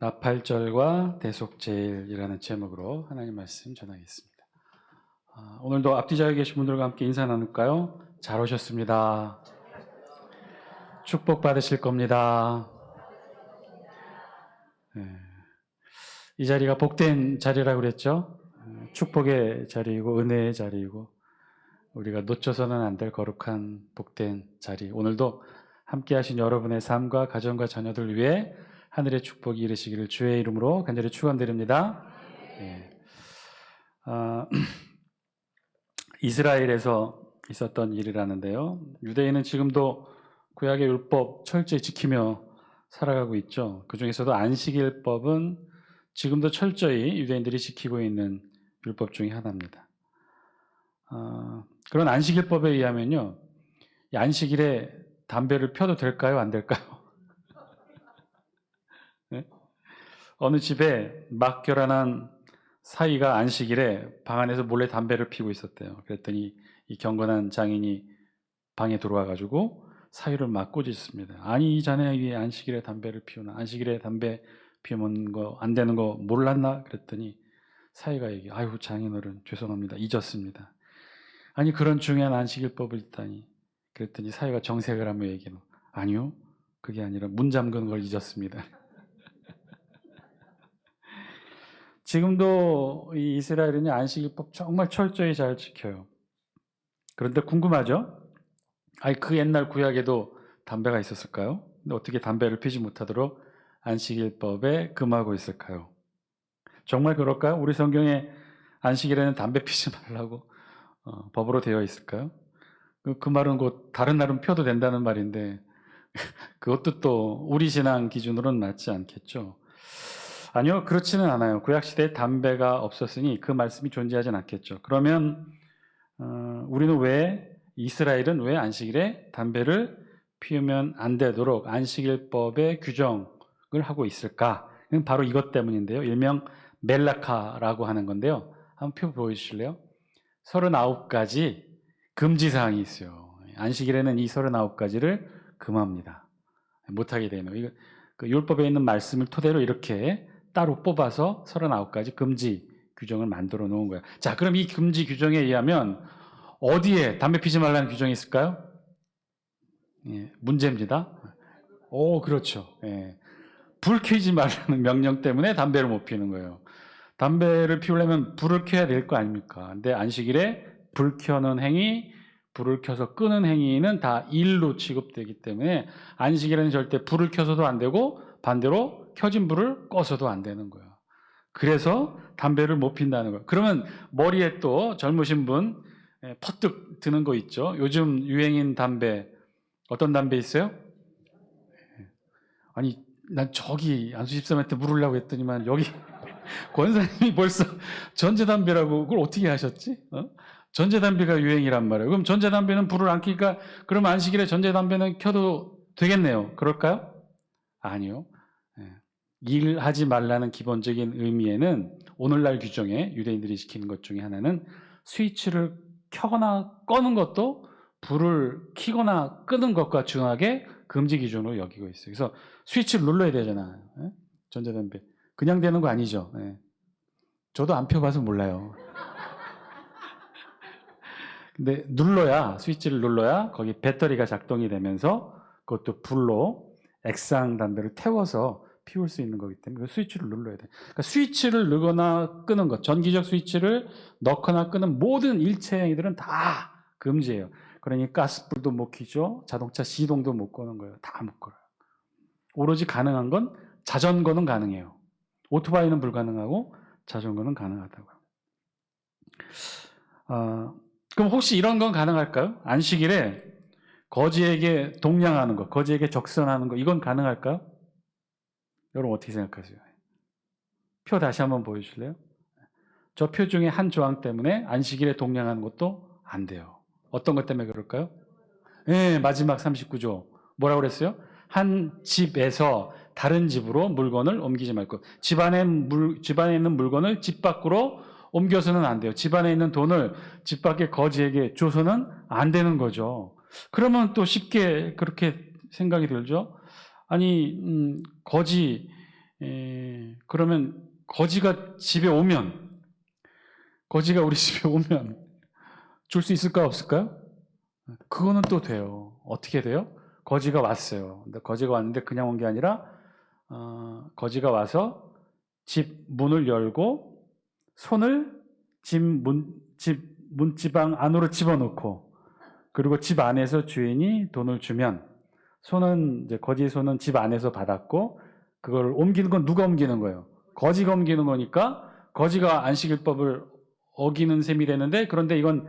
나팔절과 대속제일이라는 제목으로 하나님 말씀 전하겠습니다. 오늘도 앞뒤 자리에 계신 분들과 함께 인사 나눌까요? 잘 오셨습니다. 축복 받으실 겁니다. 이 자리가 복된 자리라고 그랬죠? 축복의 자리이고 은혜의 자리이고 우리가 놓쳐서는 안 될 거룩한 복된 자리. 오늘도 함께 하신 여러분의 삶과 가정과 자녀들 위해 하늘의 축복이 이르시기를 주의 이름으로 간절히 축원드립니다. 이스라엘에서 있었던 일이라는데요. 유대인은 지금도 구약의 율법 철저히 지키며 살아가고 있죠. 그 중에서도 안식일법은 지금도 철저히 유대인들이 지키고 있는 율법 중에 하나입니다. 그런 안식일법에 의하면요, 이 안식일에 담배를 펴도 될까요? 안 될까요? 네? 어느 집에 막 결혼한 사이가 안식일에 방 안에서 몰래 담배를 피우고 있었대요. 그랬더니 이 경건한 장인이 방에 들어와가지고 사위를 막 꼬집습니다. 아니, 이 자네 왜 안식일에 담배를 피우나? 안식일에 담배 피우면 거 안 되는 거 몰랐나? 그랬더니 사위가 얘기해. 아이고, 장인어른 죄송합니다. 잊었습니다. 아니, 그런 중요한 안식일법을 있다니. 그랬더니 사위가 정색을 하며 얘기해. 아니요, 그게 아니라 문 잠그는 걸 잊었습니다. 지금도 이 이스라엘은 안식일법 정말 철저히 잘 지켜요. 그런데 궁금하죠? 아니, 그 옛날 구약에도 담배가 있었을까요? 근데 어떻게 담배를 피지 못하도록 안식일법에 금하고 있을까요? 정말 그럴까요? 우리 성경에 안식일에는 담배 피지 말라고 법으로 되어 있을까요? 그 말은 곧 다른 날은 펴도 된다는 말인데 그것도 또 우리 신앙 기준으로는 맞지 않겠죠. 아니요, 그렇지는 않아요. 구약시대에 담배가 없었으니 그 말씀이 존재하진 않겠죠. 그러면 우리는 이스라엘은 왜 안식일에 담배를 피우면 안 되도록 안식일법의 규정을 하고 있을까? 바로 이것 때문인데요. 일명 멜라카라고 하는 건데요. 한번 표 보여주실래요? 39가지 금지사항이 있어요. 안식일에는 이 39가지를 금합니다. 못하게 되네요. 그 율법에 있는 말씀을 토대로 이렇게 따로 뽑아서 39가지 금지 규정을 만들어 놓은 거예요. 자, 그럼 이 금지 규정에 의하면 어디에 담배 피지 말라는 규정이 있을까요? 문제입니다. 그렇죠. 불 켜지 말라는 명령 때문에 담배를 못 피우는 거예요. 담배를 피우려면 불을 켜야 될 거 아닙니까? 근데 안식일에 불 켜는 행위, 불을 켜서 끄는 행위는 다 일로 취급되기 때문에 안식일에는 절대 불을 켜서도 안 되고 반대로 켜진 불을 꺼서도 안 되는 거예요. 그래서 담배를 못 핀다는 거예요. 그러면 머리에 또 젊으신 분 퍼뜩 드는 거 있죠. 요즘 유행인 담배, 어떤 담배 있어요? 아니, 난 저기 안수 집사님한테 물으려고 했더니만 여기 권사님이 벌써 전자담배라고 그걸 어떻게 하셨지? 전자담배가 유행이란 말이에요. 그럼 전자담배는 불을 안 켜니까 그럼 안식일에 전자담배는 켜도 되겠네요. 그럴까요? 아니요. 일하지 말라는 기본적인 의미에는 오늘날 규정에 유대인들이 지키는 것 중에 하나는 스위치를 켜거나 꺼는 것도 불을 켜거나 끄는 것과 중하게 금지 기준으로 여기고 있어요. 그래서 스위치를 눌러야 되잖아요. 전자담배. 그냥 되는 거 아니죠. 저도 안 펴봐서 몰라요. 근데 스위치를 눌러야 거기 배터리가 작동이 되면서 그것도 불로 액상 담배를 태워서 피울 수 있는 거기 때문에 스위치를 눌러야 돼요. 그러니까 스위치를 넣거나 끄는 것, 전기적 스위치를 넣거나 끄는 모든 일체 행위들은 다 금지예요. 그러니 가스불도 못 켜죠. 자동차 시동도 못 거는 거예요. 다 못 걸어요. 오로지 가능한 건 자전거는 가능해요. 오토바이는 불가능하고 자전거는 가능하다고요. 그럼 혹시 이런 건 가능할까요? 안식일에 거지에게 동냥하는 거, 거지에게 적선하는 거, 이건 가능할까요? 여러분 어떻게 생각하세요? 표 다시 한번 보여주실래요? 저 표 중에 한 조항 때문에 안식일에 동냥하는 것도 안 돼요. 어떤 것 때문에 그럴까요? 마지막 39조. 뭐라고 그랬어요? 한 집에서 다른 집으로 물건을 옮기지 말고. 집안에 있는 물건을 집 밖으로 옮겨서는 안 돼요. 집안에 있는 돈을 집 밖의 거지에게 줘서는 안 되는 거죠. 그러면 또 쉽게 그렇게 생각이 들죠? 아니, 거지 그러면 거지가 집에 오면, 거지가 우리 집에 오면 줄 수 있을까 없을까요? 그거는 또 돼요. 어떻게 돼요? 거지가 왔어요. 근데 거지가 왔는데 그냥 온 게 아니라 거지가 와서 집 문을 열고 손을 집 문지방 안으로 집어넣고, 그리고 집 안에서 주인이 돈을 주면 손은 이제 거지의 손은 집 안에서 받았고, 그걸 옮기는 건 누가 옮기는 거예요? 거지가 옮기는 거니까 거지가 안식일법을 어기는 셈이 되는데, 그런데 이건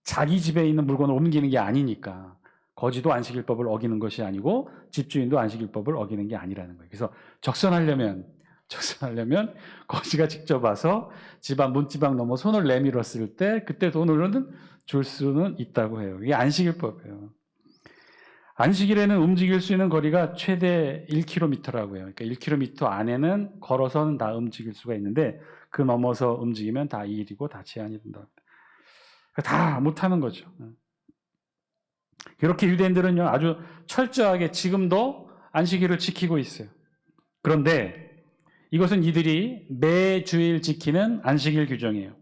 자기 집에 있는 물건을 옮기는 게 아니니까 거지도 안식일법을 어기는 것이 아니고 집주인도 안식일법을 어기는 게 아니라는 거예요. 그래서 적선하려면 거지가 직접 와서 집안 문지방 넘어 손을 내밀었을 때 그때 돈을 줄 수는 있다고 해요. 이게 안식일법이에요. 안식일에는 움직일 수 있는 거리가 최대 1km라고 해요. 그러니까 1km 안에는 걸어서는 다 움직일 수가 있는데, 그 넘어서 움직이면 다 이 일이고 다 제한이 된다. 다 못하는 거죠. 이렇게 유대인들은요, 아주 철저하게 지금도 안식일을 지키고 있어요. 그런데 이것은 이들이 매주일 지키는 안식일 규정이에요.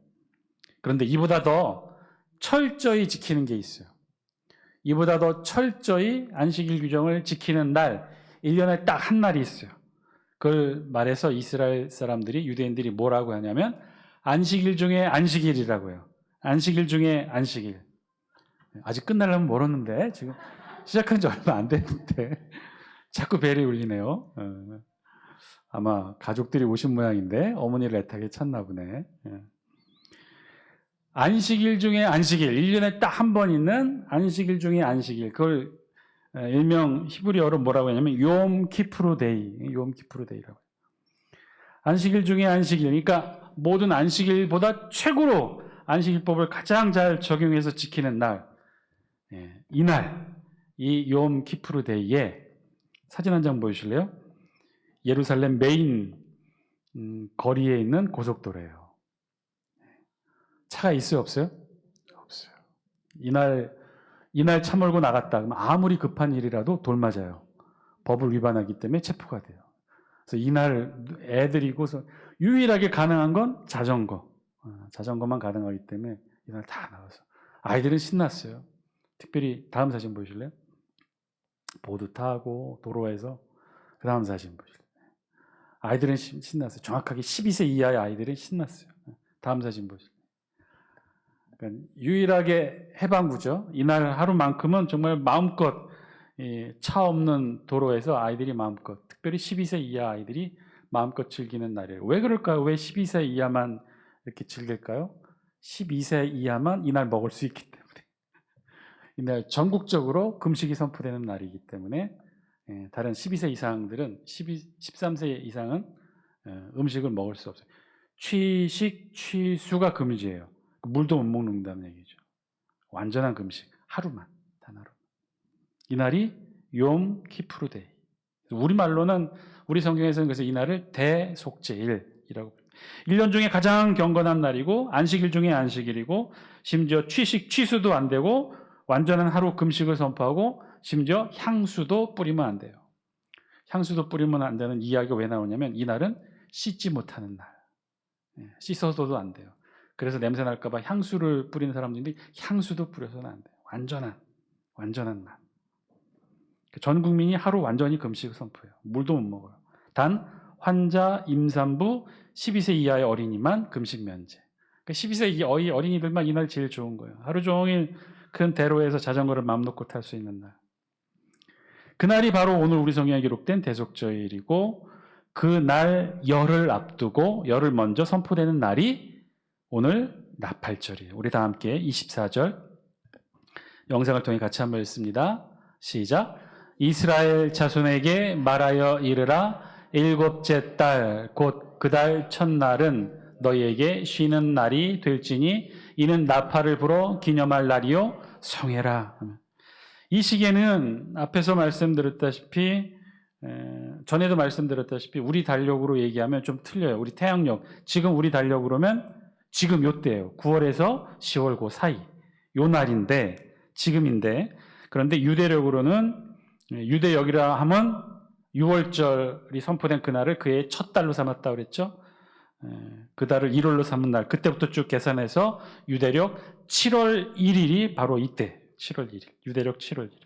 그런데 이보다 더 철저히 지키는 게 있어요. 이보다 더 철저히 안식일 규정을 지키는 날, 1년에 딱 한 날이 있어요. 그걸 말해서 이스라엘 사람들이, 유대인들이 뭐라고 하냐면 안식일 중에 안식일이라고 해요. 안식일 중에 안식일. 아직 끝나려면 멀었는데, 지금 시작한 지 얼마 안 됐는데 자꾸 벨이 울리네요. 아마 가족들이 오신 모양인데 어머니를 애타게 찾나 보네. 안식일 중에 안식일, 1년에 딱 한 번 있는 안식일 중에 안식일, 그걸 일명 히브리어로 뭐라고 하냐면 욤 키프루 데이, 욤 키프루 데이라고 해요. 안식일 중에 안식일, 그러니까 모든 안식일보다 최고로 안식일법을 가장 잘 적용해서 지키는 날, 이날, 이 욤 키프루 데이에 사진 한 장 보여주실래요? 예루살렘 메인 거리에 있는 고속도로예요. 차가 있어요, 없어요? 없어요. 이날 차 몰고 나갔다 그러면 아무리 급한 일이라도 돌 맞아요. 법을 위반하기 때문에 체포가 돼요. 그래서 이날 애들이고서 유일하게 가능한 건 자전거만 가능하기 때문에 이날 다 나와서 아이들은 신났어요. 특별히 다음 사진 보실래요? 보드 타고 도로에서 그 다음 사진 보실래요? 아이들은 신났어요. 정확하게 12세 이하의 아이들은 신났어요. 다음 사진 보실래요? 그러니까 유일하게 해방구죠. 이날 하루만큼은 정말 마음껏 차 없는 도로에서 아이들이 마음껏, 특별히 12세 이하 아이들이 마음껏 즐기는 날이에요. 왜 그럴까요? 왜 12세 이하만 이렇게 즐길까요? 12세 이하만 이날 먹을 수 있기 때문에. 이날 전국적으로 금식이 선포되는 날이기 때문에 다른 12세 이상들은 13세 이상은 음식을 먹을 수 없어요. 취식, 취수가 금지예요. 물도 못 먹는다는 얘기죠. 완전한 금식, 하루만, 단 하루. 이날이 욤 키프루 데이. 우리말로는, 우리 성경에서는 그래서 이날을 대속죄일이라고. 1년 중에 가장 경건한 날이고 안식일 중에 안식일이고, 심지어 취식, 취수도 안 되고 완전한 하루 금식을 선포하고, 심지어 향수도 뿌리면 안 돼요. 향수도 뿌리면 안 되는 이야기가 왜 나오냐면 이날은 씻지 못하는 날. 씻어서도 안 돼요. 그래서 냄새 날까 봐 향수를 뿌리는 사람들인데 향수도 뿌려서는 안 돼요. 완전한 날. 전 국민이 하루 완전히 금식을 선포해요. 물도 못 먹어요. 단 환자, 임산부, 12세 이하의 어린이만 금식 면제. 12세 이하의 어린이들만 이날 제일 좋은 거예요. 하루 종일 큰 대로에서 자전거를 맘 놓고 탈 수 있는 날. 그날이 바로 오늘 우리 성경에 기록된 대속죄일이고, 그날 열을 앞두고 열을 먼저 선포되는 날이 오늘 나팔절이에요. 우리 다 함께 24절 영상을 통해 같이 한번 읽습니다. 시작. 이스라엘 자손에게 말하여 이르라. 일곱째 달 곧 그 달 첫날은 너희에게 쉬는 날이 될지니 이는 나팔을 불어 기념할 날이요 성회라. 이 시기에는 앞에서 말씀드렸다시피, 전에도 말씀드렸다시피 우리 달력으로 얘기하면 좀 틀려요. 우리 태양력, 지금 우리 달력 그러면 지금 요때예요. 9월에서 10월 그 사이 요 날인데, 지금인데, 그런데 유대력으로는, 유대역이라 하면 6월절이 선포된 그날을 그의 첫 달로 삼았다고 그랬죠. 그 달을 1월로 삼은 날, 그때부터 쭉 계산해서 유대력 7월 1일이 바로 이때, 7월 1일, 유대력 7월 1일.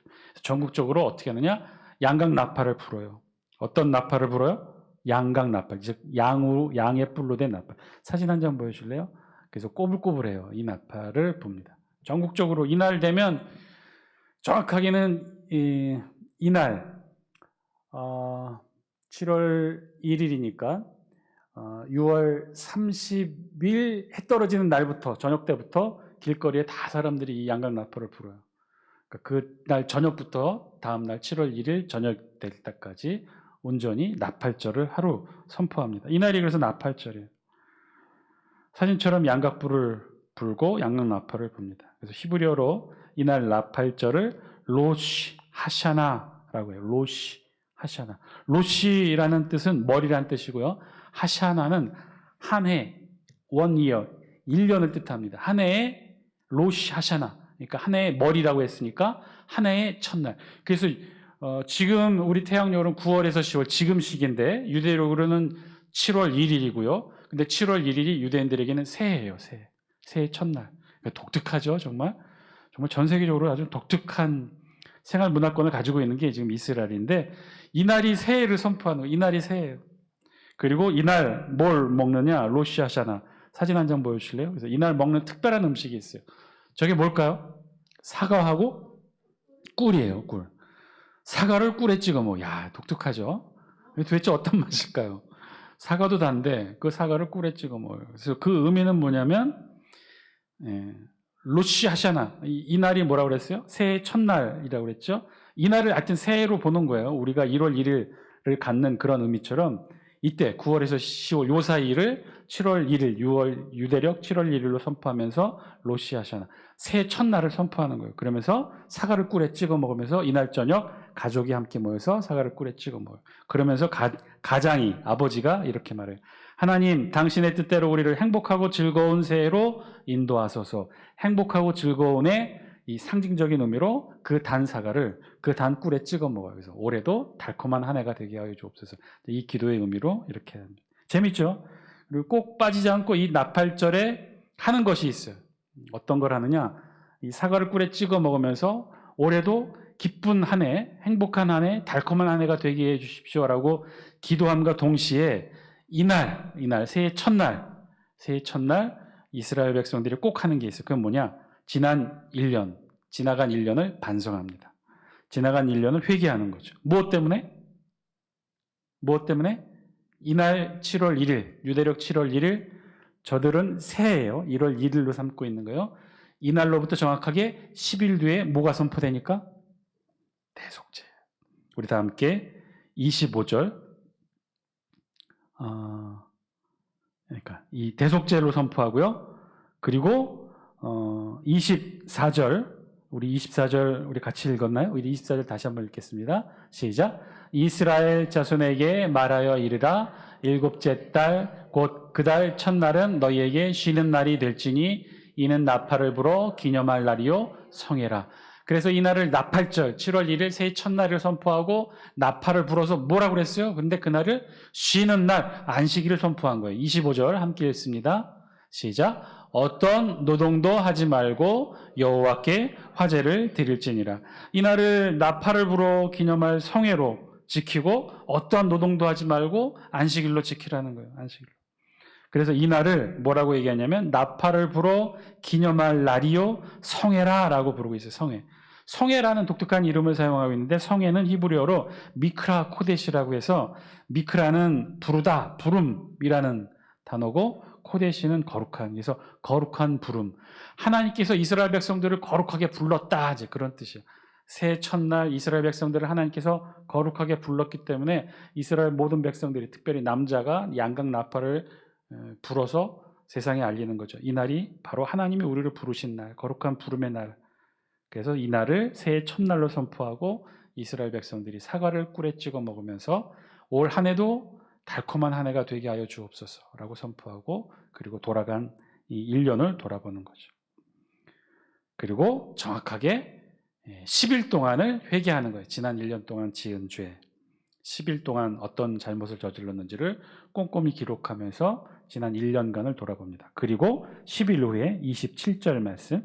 전국적으로 어떻게 하느냐? 양각 나팔을 불어요. 어떤 나팔을 불어요? 양각 나팔, 즉 양의 뿔로 된 나팔. 사진 한 장 보여줄래요? 그래서 꼬불꼬불해요. 이 나팔을 붑니다. 전국적으로 이날 되면 정확하게는 이날 7월 1일이니까 6월 30일 해 떨어지는 날부터, 저녁 때부터 길거리에 다 사람들이 이 양각 나팔을 불어요. 그러니까 그날 저녁부터 다음 날 7월 1일 저녁 될 때까지 온전히 나팔절을 하루 선포합니다. 이날이 그래서 나팔절이에요. 사진처럼 양각불을 불고 양각 나팔을 붑니다. 그래서 히브리어로 이날 나팔절을 로시 하샤나라고 해요. 로시 하샤나. 로시라는 뜻은 머리라는 뜻이고요. 하샤나는 한 해, 원 이어, 1년을 뜻합니다. 한 해에 로시 하샤나. 그러니까 한 해의 머리라고 했으니까 한 해의 첫날. 그래서 지금 우리 태양력으로는 9월에서 10월 지금 시기인데 유대력으로는 7월 1일이고요. 근데 7월 1일이 유대인들에게는 새해예요. 새해 첫날. 그러니까 독특하죠. 정말 전 세계적으로 아주 독특한 생활 문화권을 가지고 있는 게 지금 이스라엘인데 이날이 새해를 선포하는 거예요. 이날이 새해예요. 그리고 이날 뭘 먹느냐? 로시 하샤나. 사진 한 장 보여주실래요? 그래서 이날 먹는 특별한 음식이 있어요. 저게 뭘까요? 사과하고 꿀이에요. 꿀. 사과를 꿀에 찍어 먹어. 야, 독특하죠? 도대체 어떤 맛일까요? 사과도 단데 그 사과를 꿀에 찍어 먹어요. 그래서 그 의미는 뭐냐면 로시 하샤나. 이 날이 뭐라고 그랬어요? 새해 첫날이라고 그랬죠? 이 날을 하여튼 새해로 보는 거예요. 우리가 1월 1일을 갖는 그런 의미처럼 이때 9월에서 10월 요 사이를 7월 1일, 6월 유대력 7월 1일로 선포하면서 로시 하샤나. 새해 첫날을 선포하는 거예요. 그러면서 사과를 꿀에 찍어 먹으면서 이날 저녁 가족이 함께 모여서 사과를 꿀에 찍어 먹어요. 그러면서 가장이, 아버지가 이렇게 말해요. 하나님, 당신의 뜻대로 우리를 행복하고 즐거운 새해로 인도하소서. 행복하고 즐거운의 이 상징적인 의미로 그 단 사과를 그 단 꿀에 찍어 먹어요. 그래서 올해도 달콤한 한 해가 되게 하여 주옵소서. 이 기도의 의미로 이렇게 합니다. 재밌죠? 그리고 꼭 빠지지 않고 이 나팔절에 하는 것이 있어요. 어떤 걸 하느냐? 이 사과를 꿀에 찍어 먹으면서 올해도 기쁜 한 해, 행복한 한 해, 달콤한 한 해가 되게 해 주십시오라고 기도함과 동시에 이날 새해 첫날 이스라엘 백성들이 꼭 하는 게 있어요. 그건 뭐냐? 지나간 1년을 반성합니다. 지나간 1년을 회개하는 거죠. 무엇 때문에? 이날 7월 1일, 유대력 7월 1일, 저들은 새해예요. 1월 1일로 삼고 있는 거예요. 이날로부터 정확하게 10일 뒤에 뭐가 선포되니까? 대속죄. 우리 다 함께 25절, 그러니까 이 대속죄로 선포하고요. 그리고 24절, 우리 24절 우리 같이 읽었나요? 우리 24절 다시 한번 읽겠습니다. 시작. 이스라엘 자손에게 말하여 이르라. 일곱째 달 곧 그 달 첫날은 너희에게 쉬는 날이 될지니 이는 나팔을 불어 기념할 날이요 성해라. 그래서 이 날을 나팔절 7월 1일 새해 첫날을 선포하고 나팔을 불어서 뭐라고 그랬어요? 근데 그날을 쉬는 날 안식일을 선포한 거예요. 25절 함께 읽습니다. 시작. 어떤 노동도 하지 말고 여호와께 화제를 드릴지니라. 이 날을 나팔을 불어 기념할 성회로 지키고 어떠한 노동도 하지 말고 안식일로 지키라는 거예요. 안식일로. 그래서 이 날을 뭐라고 얘기하냐면 나팔을 불어 기념할 날이요 성회라라고 부르고 있어요. 성회. 성회라는 독특한 이름을 사용하고 있는데 성회는 히브리어로 미크라 코데시라고 해서 미크라는 부르다, 부름이라는 단어고 코데시는 거룩한, 그래서 거룩한 부름. 하나님께서 이스라엘 백성들을 거룩하게 불렀다, 이제 그런 뜻이에요. 새해 첫날 이스라엘 백성들을 하나님께서 거룩하게 불렀기 때문에 이스라엘 모든 백성들이 특별히 남자가 양각 나팔을 불어서 세상에 알리는 거죠. 이 날이 바로 하나님이 우리를 부르신 날, 거룩한 부름의 날. 그래서 이 날을 새해 첫날로 선포하고 이스라엘 백성들이 사과를 꿀에 찍어 먹으면서 올 한 해도 달콤한 한 해가 되게 하여 주옵소서라고 선포하고 그리고 돌아간 이 1년을 돌아보는 거죠. 그리고 정확하게 10일 동안을 회개하는 거예요. 지난 1년 동안 지은 죄. 10일 동안 어떤 잘못을 저질렀는지를 꼼꼼히 기록하면서 지난 1년간을 돌아봅니다. 그리고 10일 후에 27절 말씀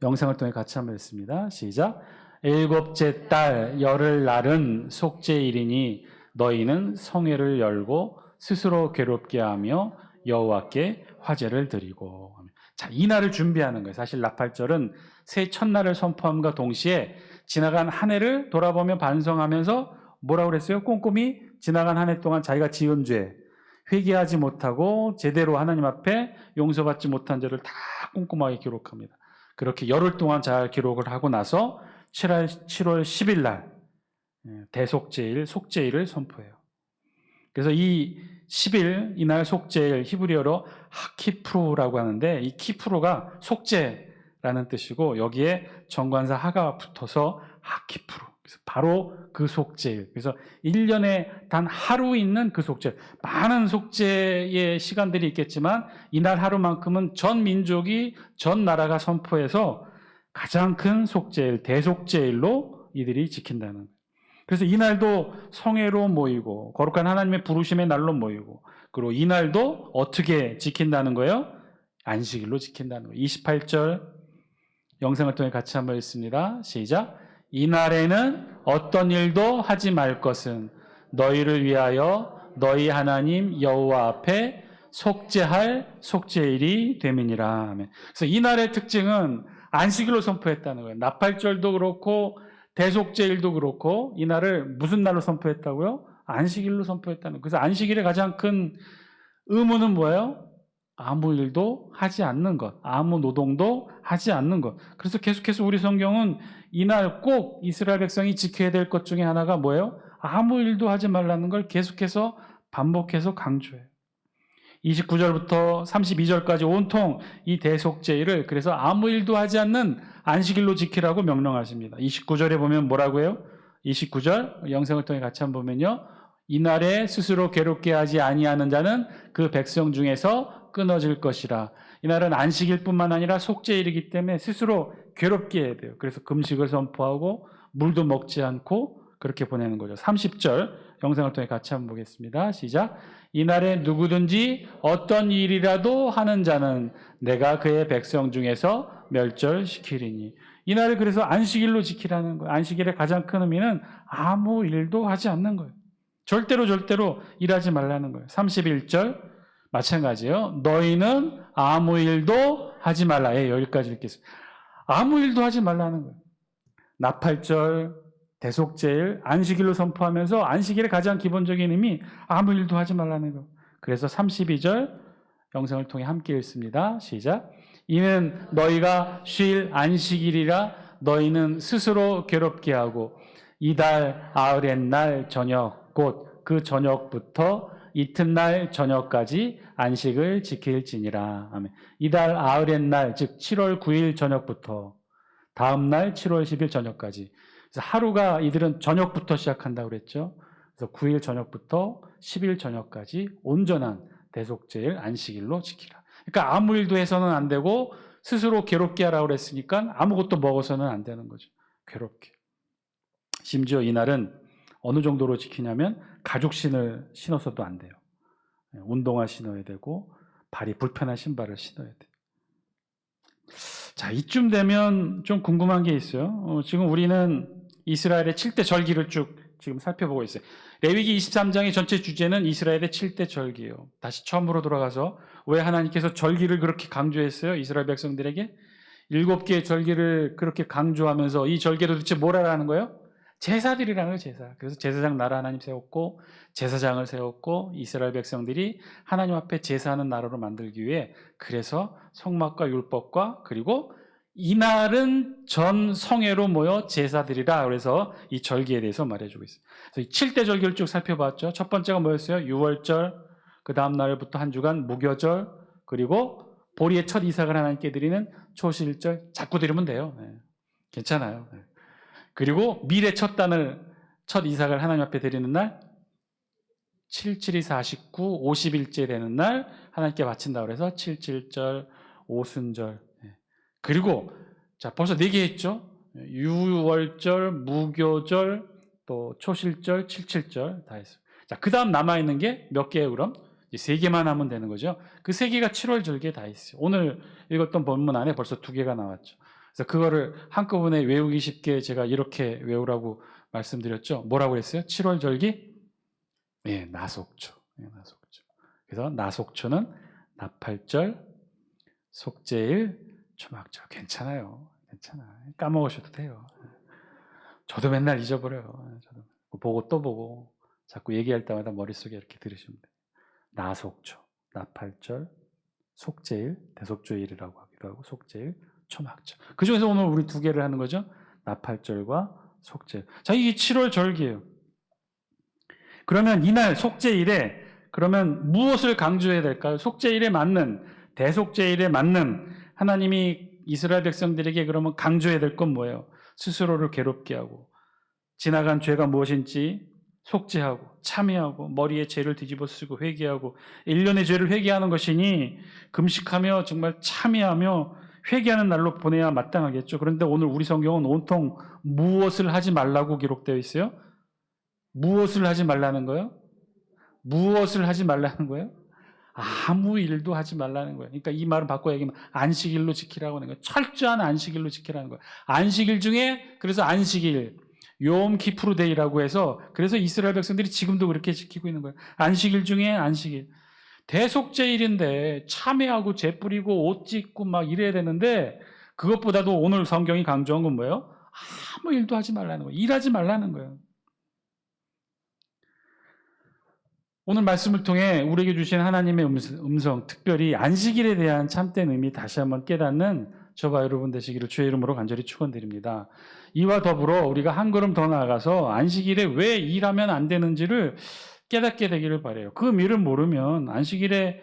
영상을 통해 같이 한번 읽습니다. 시작. 일곱째 달 열흘 날은 속죄일이니 너희는 성회를 열고 스스로 괴롭게 하며 여호와께 화제를 드리고. 자, 이 날을 준비하는 거예요. 사실 나팔절은 새해 첫날을 선포함과 동시에 지나간 한 해를 돌아보며 반성하면서 뭐라고 그랬어요? 꼼꼼히 지나간 한 해 동안 자기가 지은 죄, 회개하지 못하고 제대로 하나님 앞에 용서받지 못한 죄를 다 꼼꼼하게 기록합니다. 그렇게 열흘 동안 잘 기록을 하고 나서 7월 10일 날 대속죄일, 속죄일을 선포해요. 그래서 이 10일, 이날 속죄일, 히브리어로 하키프루라고 하는데 이 키프루가 속죄라는 뜻이고 여기에 정관사 하가 붙어서 하키프루. 그래서 바로 그 속죄일. 그래서 1년에 단 하루 있는 그 속죄일. 많은 속죄의 시간들이 있겠지만 이날 하루만큼은 전 민족이, 전 나라가 선포해서 가장 큰 속죄일, 대속죄일로 이들이 지킨다는 거예요. 그래서 이날도 성회로 모이고 거룩한 하나님의 부르심의 날로 모이고 그리고 이날도 어떻게 지킨다는 거예요? 안식일로 지킨다는 거예요. 28절 영상을 통해 같이 한번 읽습니다. 시작. 이날에는 어떤 일도 하지 말 것은 너희를 위하여 너희 하나님 여호와 앞에 속죄할 속죄일이 됨이니라. 그래서 이날의 특징은 안식일로 선포했다는 거예요. 나팔절도 그렇고 대속죄일도 그렇고 이날을 무슨 날로 선포했다고요? 안식일로 선포했다는 거예요. 그래서 안식일의 가장 큰 의무는 뭐예요? 아무 일도 하지 않는 것, 아무 노동도 하지 않는 것. 그래서 계속해서 우리 성경은 이날 꼭 이스라엘 백성이 지켜야 될 것 중에 하나가 뭐예요? 아무 일도 하지 말라는 걸 계속해서 반복해서 강조해요. 29절부터 32절까지 온통 이 대속죄일을 그래서 아무 일도 하지 않는 안식일로 지키라고 명령하십니다. 29절에 보면 뭐라고 해요? 29절 영상을 통해 같이 한번 보면요. 이날에 스스로 괴롭게 하지 아니하는 자는 그 백성 중에서 끊어질 것이라. 이날은 안식일뿐만 아니라 속죄일이기 때문에 스스로 괴롭게 해야 돼요. 그래서 금식을 선포하고 물도 먹지 않고 그렇게 보내는 거죠. 30절 영상을 통해 같이 한번 보겠습니다. 시작. 이날에 누구든지 어떤 일이라도 하는 자는 내가 그의 백성 중에서 멸절시키리니. 이날을 그래서 안식일로 지키라는 거예요. 안식일의 가장 큰 의미는 아무 일도 하지 않는 거예요. 절대로 일하지 말라는 거예요. 31절 마찬가지예요. 너희는 아무 일도 하지 말라. 여기까지 읽겠습니다. 아무 일도 하지 말라는 거예요. 나팔절, 대속죄일, 안식일로 선포하면서 안식일의 가장 기본적인 의미 아무 일도 하지 말라는 거. 그래서 32절 영상을 통해 함께 읽습니다. 시작. 이는 너희가 쉴 안식일이라 너희는 스스로 괴롭게 하고 이달 아흐렛날 저녁 곧 그 저녁부터 이튿날 저녁까지 안식을 지킬지니라. 아멘. 이달 아흐렛날 즉 7월 9일 저녁부터 다음 날 7월 10일 저녁까지. 그래서 하루가 이들은 저녁부터 시작한다고 그랬죠. 그래서 9일 저녁부터 10일 저녁까지 온전한 대속죄일 안식일로 지키라. 그러니까 아무 일도 해서는 안 되고 스스로 괴롭게 하라고 그랬으니까 아무것도 먹어서는 안 되는 거죠. 괴롭게. 심지어 이날은 어느 정도로 지키냐면 가죽신을 신어서도 안 돼요. 운동화 신어야 되고 발이 불편한 신발을 신어야 돼요. 자, 이쯤 되면 좀 궁금한 게 있어요. 지금 우리는 이스라엘의 7대 절기를 쭉 지금 살펴보고 있어요. 레위기 23장의 전체 주제는 이스라엘의 7대 절기예요. 다시 처음으로 돌아가서 왜 하나님께서 절기를 그렇게 강조했어요? 이스라엘 백성들에게 7개의 절기를 그렇게 강조하면서 이 절기도 도대체 뭐라는 거예요? 제사들이라는 거예요, 제사. 그래서 제사장 나라 하나님 세웠고 제사장을 세웠고 이스라엘 백성들이 하나님 앞에 제사하는 나라로 만들기 위해 그래서 성막과 율법과 그리고 이날은 전 성회로 모여 제사드리라. 그래서 이 절기에 대해서 말해주고 있어요. 그래서 이 7대 절기를 쭉 살펴봤죠. 첫 번째가 뭐였어요? 유월절, 그 다음 날부터 한 주간 무교절, 그리고 보리의 첫 이삭을 하나님께 드리는 초실절. 자꾸 드리면 돼요. 네. 괜찮아요. 네. 그리고 밀의 첫 단을 첫 이삭을 하나님 앞에 드리는 날 77이 49, 50일째 되는 날 하나님께 바친다고 해서 77절, 오순절. 그리고 자 벌써 4개 했죠. 유월절, 무교절, 또 초실절, 칠칠절 다 했어요. 자, 그 다음 남아있는 게 몇 개예요, 그럼? 이제 3개만 하면 되는 거죠. 그 3개가 7월 절기에 다 있어요. 오늘 읽었던 본문 안에 벌써 2개가 나왔죠. 그래서 그거를 한꺼번에 외우기 쉽게 제가 이렇게 외우라고 말씀드렸죠. 뭐라고 그랬어요? 7월 절기? 예, 나속초. 예, 나속초. 그래서 나속초는 나팔절, 속죄일, 초막절. 괜찮아요. 괜찮아. 까먹으셔도 돼요. 저도 맨날 잊어버려요. 저도 보고 또 보고 자꾸 얘기할 때마다 머릿속에 이렇게 들으시면 돼요. 나속초, 나팔절, 속죄일, 대속죄일이라고 하기도 하고 속죄일, 초막절. 그 중에서 오늘 우리 2개를 하는 거죠. 나팔절과 속죄일. 자, 이게 7월 절기예요. 그러면 이날 속죄일에 그러면 무엇을 강조해야 될까요? 속죄일에 맞는, 대속죄일에 맞는 하나님이 이스라엘 백성들에게 그러면 강조해야 될 건 뭐예요? 스스로를 괴롭게 하고 지나간 죄가 무엇인지 속죄하고 참회하고 머리에 죄를 뒤집어 쓰고 회개하고 1년의 죄를 회개하는 것이니 금식하며 정말 참회하며 회개하는 날로 보내야 마땅하겠죠. 그런데 오늘 우리 성경은 온통 무엇을 하지 말라고 기록되어 있어요? 무엇을 하지 말라는 거예요? 무엇을 하지 말라는 거예요? 아무 일도 하지 말라는 거예요. 그러니까 이 말은 바꿔 얘기하면 안식일로 지키라고 하는 거예요. 철저한 안식일로 지키라는 거예요. 안식일 중에 그래서 안식일 욤 키프루 데이라고 해서 그래서 이스라엘 백성들이 지금도 그렇게 지키고 있는 거예요. 안식일 중에 안식일. 대속죄일인데 참회하고 죄 뿌리고 옷 찢고 막 이래야 되는데 그것보다도 오늘 성경이 강조한 건 뭐예요? 아무 일도 하지 말라는 거예요. 일하지 말라는 거예요. 오늘 말씀을 통해 우리에게 주신 하나님의 음성, 특별히 안식일에 대한 참된 의미 다시 한번 깨닫는 저와 여러분 되시기를 주의 이름으로 간절히 축원드립니다. 이와 더불어 우리가 한 걸음 더 나아가서 안식일에 왜 일하면 안 되는지를 깨닫게 되기를 바라요. 그 의미를 모르면 안식일에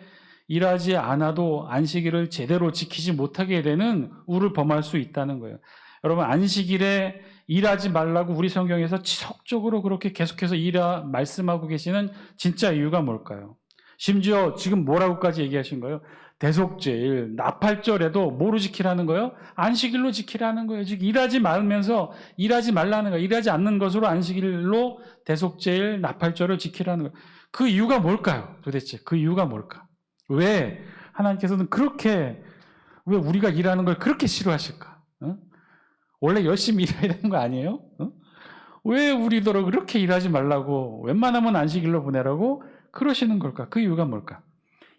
일하지 않아도 안식일을 제대로 지키지 못하게 되는 우를 범할 수 있다는 거예요. 여러분, 안식일에 일하지 말라고 우리 성경에서 지속적으로 그렇게 계속해서 말씀하고 계시는 진짜 이유가 뭘까요? 심지어 지금 뭐라고까지 얘기하신 거예요? 대속죄일, 나팔절에도 뭐로 지키라는 거예요? 안식일로 지키라는 거예요. 즉 일하지 말면서 일하지 말라는 거예요. 일하지 않는 것으로 안식일로 대속죄일, 나팔절을 지키라는 거예요. 그 이유가 뭘까요? 도대체 그 이유가 뭘까? 왜 하나님께서는 그렇게 왜 우리가 일하는 걸 그렇게 싫어하실까? 원래 열심히 일해야 되는 거 아니에요? 왜 우리더러 그렇게 일하지 말라고 웬만하면 안식일로 보내라고 그러시는 걸까? 그 이유가 뭘까?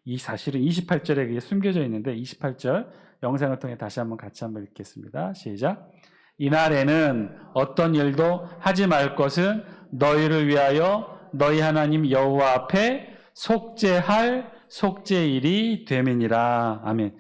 이 사실은 28절에 그게 숨겨져 있는데 28절 영상을 통해 다시 한번 같이 한번 읽겠습니다. 시작. 이날에는 어떤 일도 하지 말 것은 너희를 위하여 너희 하나님 여호와 앞에 속죄할 속죄일이 됨이니라. 아멘.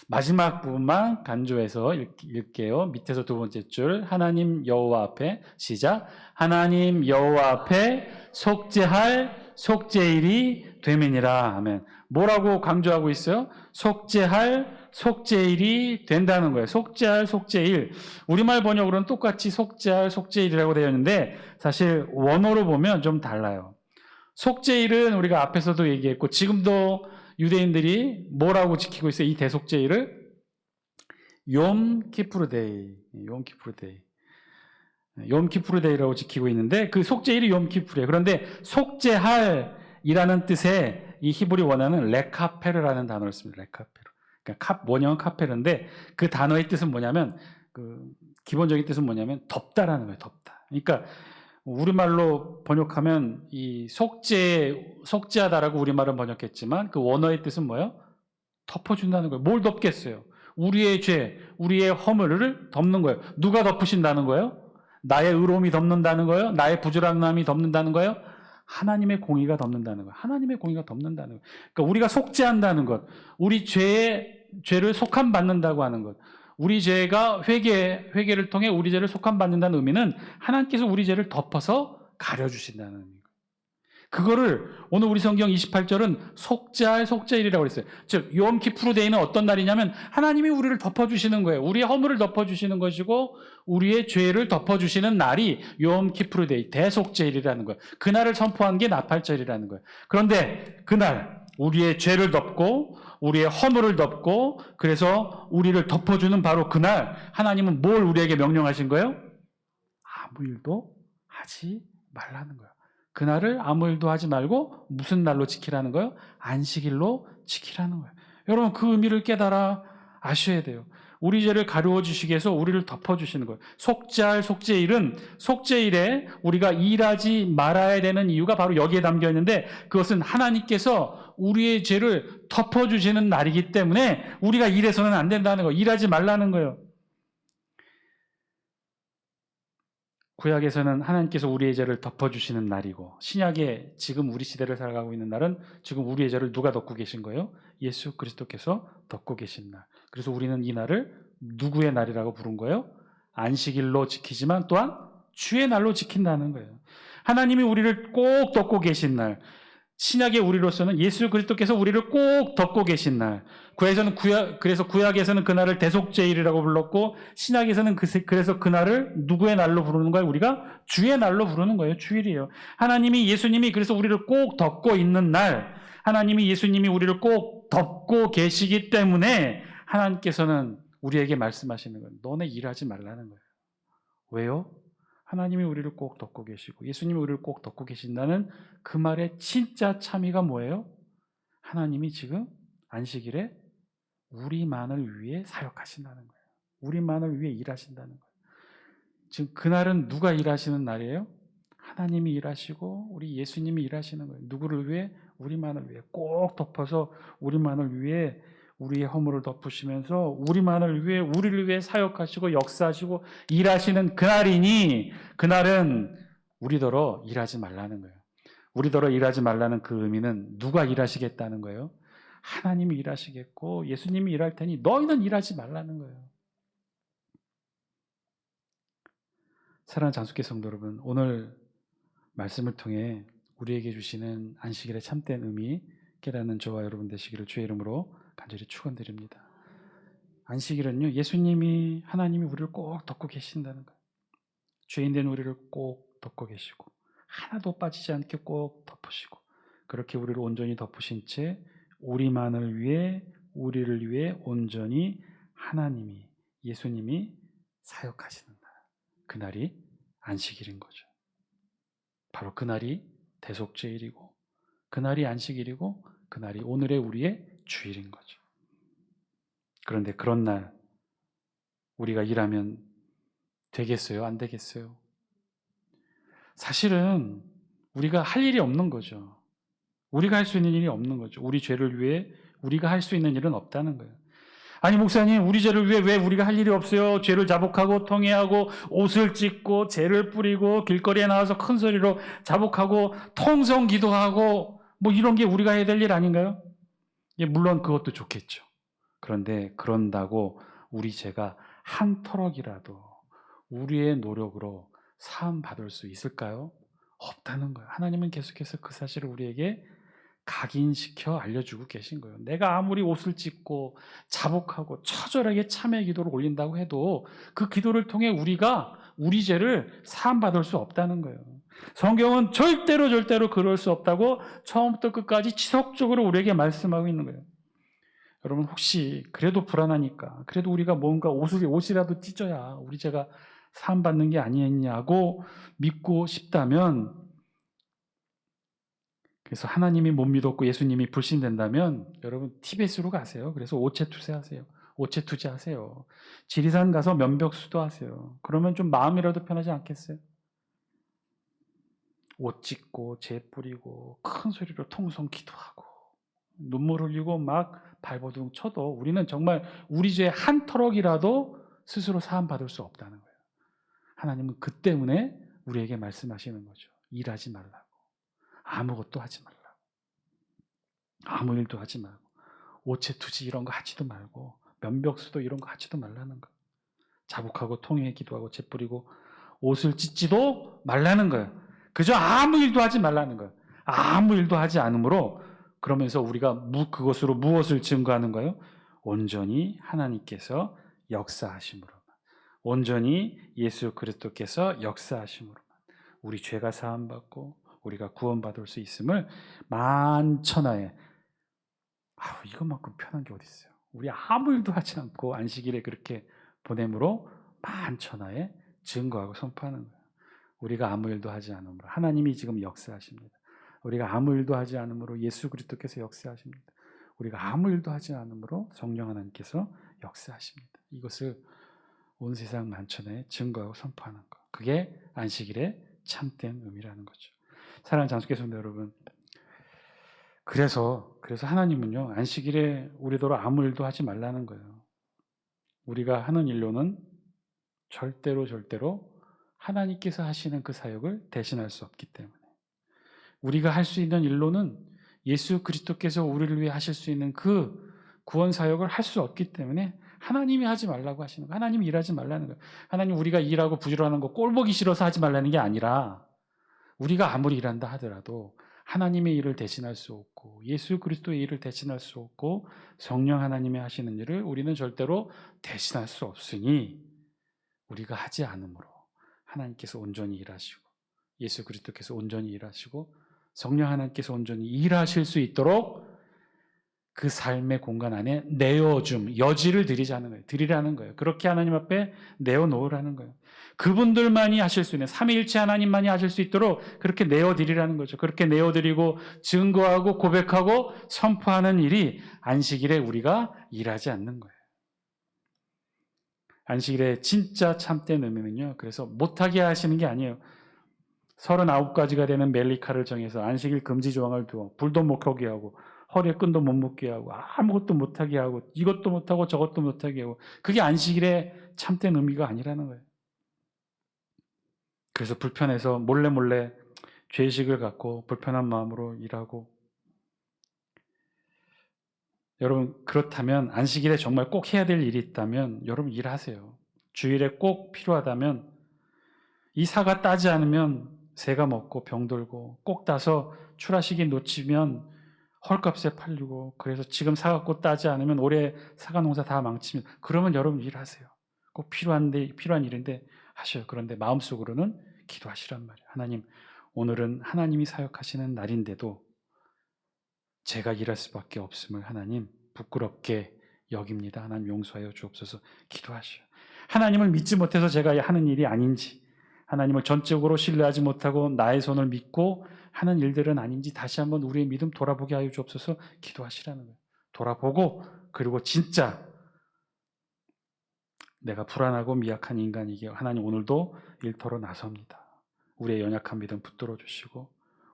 마지막 부분만 간조해서 읽게요. 밑에서 2번째 줄 하나님 여호와 앞에 시작. 하나님 여호와 앞에 속죄할 속죄일이 됨이니라. 아멘. 뭐라고 강조하고 있어요? 속죄할 속죄일이 된다는 거예요. 속죄할 속죄일. 우리말 번역으로는 똑같이 속죄할 속죄일이라고 되어 있는데 사실 원어로 보면 좀 달라요. 속죄일은 우리가 앞에서도 얘기했고 지금도 유대인들이 뭐라고 지키고 있어요? 이 대속죄일을 욤 키프루 데이, 욤 키프루 데이, 욤 키프루 데이라고 지키고 있는데 그 속죄일이 욤 키프루예요. 그런데 속죄할이라는 뜻의 이 히브리 원어는 레카페르라는 단어를 씁니다. 레카페르. 그러니까 원형은 카페르인데 그 단어의 뜻은 뭐냐면 그 기본적인 뜻은 뭐냐면 덮다라는 거예요. 덮다. 그러니까 우리말로 번역하면 이 속죄하다라고 우리말은 번역했지만 그 원어의 뜻은 뭐예요? 덮어준다는 거예요. 뭘 덮겠어요? 우리의 죄, 우리의 허물을 덮는 거예요. 누가 덮으신다는 거예요? 나의 의로움이 덮는다는 거예요? 나의 부지런함이 덮는다는 거예요? 하나님의 공의가 덮는다는 거예요. 하나님의 공의가 덮는다는 거예요. 그러니까 우리가 속죄한다는 것, 우리 죄를 속함받는다고 하는 것, 우리 죄가 회개를 통해 우리 죄를 속함받는다는 의미는 하나님께서 우리 죄를 덮어서 가려주신다는 의미입니다. 그거를 오늘 우리 성경 28절은 속죄할 속죄일이라고 했어요. 즉 욤 키프루 데이는 어떤 날이냐면 하나님이 우리를 덮어주시는 거예요. 우리의 허물을 덮어주시는 것이고 우리의 죄를 덮어주시는 날이 욤 키프루 데이, 대속죄일이라는 거예요. 그날을 선포한 게 나팔절이라는 거예요. 그런데 그날 우리의 죄를 덮고 우리의 허물을 덮고 그래서 우리를 덮어주는 바로 그날 하나님은 뭘 우리에게 명령하신 거예요? 아무 일도 일하지 말라는 거예요. 그날을 아무 일도 하지 말고 무슨 날로 지키라는 거예요? 안식일로 지키라는 거예요. 여러분, 그 의미를 깨달아 아셔야 돼요. 우리 죄를 가르워 주시기 위해서 우리를 덮어주시는 거예요. 속죄할 속죄일은 속죄일에 우리가 일하지 말아야 되는 이유가 바로 여기에 담겨 있는데, 그것은 하나님께서 우리의 죄를 덮어주시는 날이기 때문에 우리가 일해서는 안 된다는 거예요. 일하지 말라는 거예요. 구약에서는 하나님께서 우리의 죄를 덮어주시는 날이고, 신약에 지금 우리 시대를 살아가고 있는 날은 지금 우리의 죄를 누가 덮고 계신 거예요? 예수 그리스도께서 덮고 계신 날. 그래서 우리는 이 날을 누구의 날이라고 부른 거예요? 안식일로 지키지만 또한 주의 날로 지킨다는 거예요. 하나님이 우리를 꼭 덮고 계신 날, 신약의 우리로서는 예수 그리스도께서 우리를 꼭 덮고 계신 날. 그래서 구약에서는 그날을 대속죄일이라고 불렀고, 신약에서는 그래서 그날을 누구의 날로 부르는 거예요? 우리가 주의 날로 부르는 거예요. 주일이에요. 예수님이 그래서 우리를 꼭 덮고 있는 날, 예수님이 우리를 꼭 덮고 계시기 때문에 하나님께서는 우리에게 말씀하시는 거예요. 너네 일하지 말라는 거예요. 왜요? 하나님이 우리를 꼭 덮고 계시고 예수님이 우리를 꼭 덮고 계신다는 그 말의 진짜 참의가 뭐예요? 하나님이 지금 안식일에 우리만을 위해 사역하신다는 거예요. 우리만을 위해 일하신다는 거예요. 지금 그날은 누가 일하시는 날이에요? 하나님이 일하시고 우리 예수님이 일하시는 거예요. 누구를 위해? 우리만을 위해 꼭 덮어서 우리만을 위해 우리의 허물을 덮으시면서 우리를 위해 사역하시고 역사하시고 일하시는 그날이니, 그날은 우리더러 일하지 말라는 거예요. 우리더러 일하지 말라는 그 의미는 누가 일하시겠다는 거예요? 하나님이 일하시겠고 예수님이 일할 테니 너희는 일하지 말라는 거예요. 사랑하는 장수교 성도 여러분, 오늘 말씀을 통해 우리에게 주시는 안식일의 참된 의미 깨닫는 저와 여러분 되시기를 주의 이름으로 간절히 축원드립니다. 안식일은요, 하나님이 우리를 꼭 덮고 계신다는 거예요. 죄인된 우리를 꼭 덮고 계시고 하나도 빠지지 않게 꼭 덮으시고, 그렇게 우리를 온전히 덮으신 채 우리를 위해 온전히 예수님이 사역하시는 날, 그날이 안식일인 거죠. 바로 그날이 대속죄일이고 그날이 안식일이고 그날이 오늘의 우리의 주일인 거죠. 그런데 그런 날 우리가 일하면 되겠어요? 안 되겠어요? 사실은 우리가 할 일이 없는 거죠. 우리가 할 수 있는 일이 없는 거죠. 우리 죄를 위해 우리가 할 수 있는 일은 없다는 거예요. 아니 목사님, 우리 죄를 위해 왜 우리가 할 일이 없어요? 죄를 자복하고 통회하고 옷을 찢고 죄를 뿌리고 길거리에 나와서 큰 소리로 자복하고 통성 기도하고 뭐 이런 게 우리가 해야 될 일 아닌가요? 예, 물론 그것도 좋겠죠. 그런데 그런다고 우리 죄가 한 터럭이라도 우리의 노력으로 사함 받을 수 있을까요? 없다는 거예요. 하나님은 계속해서 그 사실을 우리에게 각인시켜 알려주고 계신 거예요. 내가 아무리 옷을 찢고 자복하고 처절하게 참회 기도를 올린다고 해도 그 기도를 통해 우리가 우리 죄를 사함받을 수 없다는 거예요. 성경은 절대로 그럴 수 없다고 처음부터 끝까지 지속적으로 우리에게 말씀하고 있는 거예요. 여러분, 혹시 그래도 불안하니까, 그래도 우리가 뭔가 옷이라도 찢어야 우리 죄가 사함받는 게 아니냐고 믿고 싶다면, 그래서 하나님이 못 믿었고 예수님이 불신된다면 여러분 티베트로 가세요. 그래서 오체 투자하세요. 지리산 가서 면벽 수도하세요. 그러면 좀 마음이라도 편하지 않겠어요? 옷 찢고 재 뿌리고 큰 소리로 통성 기도하고 눈물 흘리고 막 발버둥 쳐도 우리는 정말 우리 죄 한 터럭이라도 스스로 사함 받을 수 없다는 거예요. 하나님은 그 때문에 우리에게 말씀하시는 거죠. 일하지 말라고. 아무것도 하지 말라고. 아무 일도 하지 말고 오체투지 이런 거 하지도 말고 면벽수도 이런 거 하지도 말라는 거. 자복하고 통회 기도하고 재 뿌리고 옷을 찢지도 말라는 거예요. 그저 아무 일도 하지 말라는 거예요. 아무 일도 하지 않으므로, 그러면서 우리가 그것으로 무엇을 증거하는 거예요? 온전히 하나님께서 역사하심으로만, 온전히 예수 그리스도께서 역사하심으로만 우리 죄가 사함받고 우리가 구원받을 수 있음을 만천하에, 이것만큼 편한 게 어디 있어요? 우리 아무 일도 하지 않고 안식일에 그렇게 보냄으로 만천하에 증거하고 선포하는 거예요. 우리가 아무 일도 하지 않으므로 하나님이 지금 역사하십니다. 우리가 아무 일도 하지 않으므로 예수 그리스도께서 역사하십니다. 우리가 아무 일도 하지 않으므로 성령 하나님께서 역사하십니다. 이것을 온 세상 만천에 증거하고 선포하는 것. 그게 안식일의 참된 의미라는 거죠. 사랑하는 장수교성도 여러분, 그래서 하나님은요, 안식일에 우리더러 아무 일도 하지 말라는 거예요. 우리가 하는 일로는 절대로 하나님께서 하시는 그 사역을 대신할 수 없기 때문에, 우리가 할 수 있는 일로는 예수 그리스도께서 우리를 위해 하실 수 있는 그 구원 사역을 할 수 없기 때문에 하나님이 하지 말라고 하시는 거예요. 하나님이 일하지 말라는 거예요. 하나님, 우리가 일하고 부지런한 거 꼴보기 싫어서 하지 말라는 게 아니라, 우리가 아무리 일한다 하더라도 하나님의 일을 대신할 수 없고 예수 그리스도의 일을 대신할 수 없고 성령 하나님이 하시는 일을 우리는 절대로 대신할 수 없으니, 우리가 하지 않으므로 하나님께서 온전히 일하시고 예수 그리스도께서 온전히 일하시고 성령 하나님께서 온전히 일하실 수 있도록 그 삶의 공간 안에 내어줌, 여지를 드리라는 거예요. 그렇게 하나님 앞에 내어놓으라는 거예요. 그분들만이 하실 수 있는, 삼위일체 하나님만이 하실 수 있도록 그렇게 내어드리라는 거죠. 그렇게 내어드리고 증거하고 고백하고 선포하는 일이 안식일에 우리가 일하지 않는 거예요. 안식일의 진짜 참된 의미는요, 그래서 못하게 하시는 게 아니에요. 39가지가 되는 멜리카를 정해서 안식일 금지 조항을 두어 불도 못 켜게 하고 허리에 끈도 못 묶게 하고 아무것도 못하게 하고 이것도 못하고 저것도 못하게 하고, 그게 안식일의 참된 의미가 아니라는 거예요. 그래서 불편해서 몰래 죄의식을 갖고 불편한 마음으로 일하고, 여러분, 그렇다면 안식일에 정말 꼭 해야 될 일이 있다면 여러분 일하세요. 주일에 꼭 필요하다면, 이 사과 따지 않으면 새가 먹고 병들고, 꼭 따서 출하시기 놓치면 헐값에 팔리고, 그래서 지금 사갖고 따지 않으면 올해 사과 농사 다 망치면, 그러면 여러분 일하세요. 꼭 필요한 일인데 하셔요. 그런데 마음속으로는 기도하시란 말이에요. 하나님, 오늘은 하나님이 사역하시는 날인데도 제가 일할 수밖에 없음을 하나님 부끄럽게 여깁니다. 하나님 용서하여 주옵소서. 기도하시오. 하나님을 믿지 못해서 제가 하는 일이 아닌지, 하나님을 전적으로 신뢰하지 못하고 나의 손을 믿고 하는 일들은 아닌지 다시 한번 우리의 믿음 돌아보게 하여 주옵소서. 기도하시라는 거예요. 돌아보고, 그리고 진짜 내가 불안하고 미약한 인간이기에 하나님 오늘도 일터로 나섭니다. 우리의 연약한 믿음 붙들어 주시고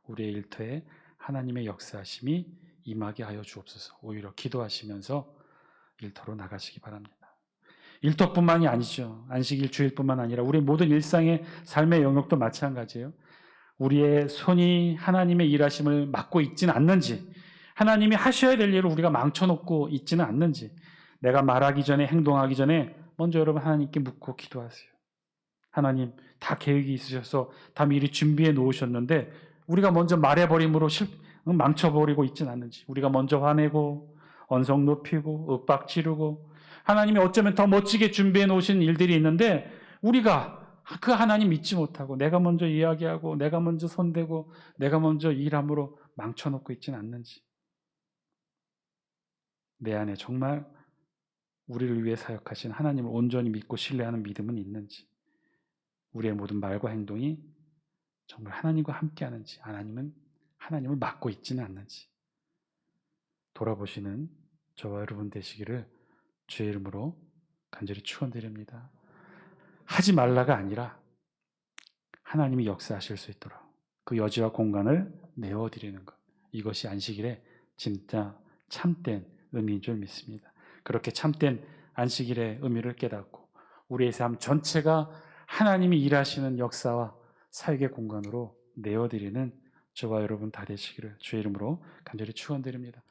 우리의 일터에 하나님의 역사하심이 임하게 하여 주옵소서. 오히려 기도하시면서 일터로 나가시기 바랍니다. 일터뿐만이 아니죠. 안식일 주일뿐만 아니라 우리 모든 일상의 삶의 영역도 마찬가지예요. 우리의 손이 하나님의 일하심을 막고 있지는 않는지, 하나님이 하셔야 될 일을 우리가 망쳐놓고 있지는 않는지, 내가 말하기 전에, 행동하기 전에 먼저 여러분 하나님께 묻고 기도하세요. 하나님, 다 계획이 있으셔서 다 미리 준비해 놓으셨는데 우리가 먼저 말해버림으로 망쳐버리고 있지는 않는지, 우리가 먼저 화내고 언성 높이고 윽박 지르고, 하나님이 어쩌면 더 멋지게 준비해 놓으신 일들이 있는데 우리가 그 하나님 믿지 못하고 내가 먼저 이야기하고 내가 먼저 손대고 내가 먼저 일함으로 망쳐놓고 있지는 않는지, 내 안에 정말 우리를 위해 사역하신 하나님을 온전히 믿고 신뢰하는 믿음은 있는지, 우리의 모든 말과 행동이 정말 하나님과 함께하는지, 하나님을 막고 있지는 않는지 돌아보시는 저와 여러분 되시기를 주의 이름으로 간절히 축원드립니다. 하지 말라가 아니라 하나님이 역사하실 수 있도록 그 여지와 공간을 내어드리는 것, 이것이 안식일의 진짜 참된 의미인 줄 믿습니다. 그렇게 참된 안식일의 의미를 깨닫고 우리의 삶 전체가 하나님이 일하시는 역사와 사역의 공간으로 내어드리는 저와 여러분 다 되시기를 주의 이름으로 간절히 축원드립니다.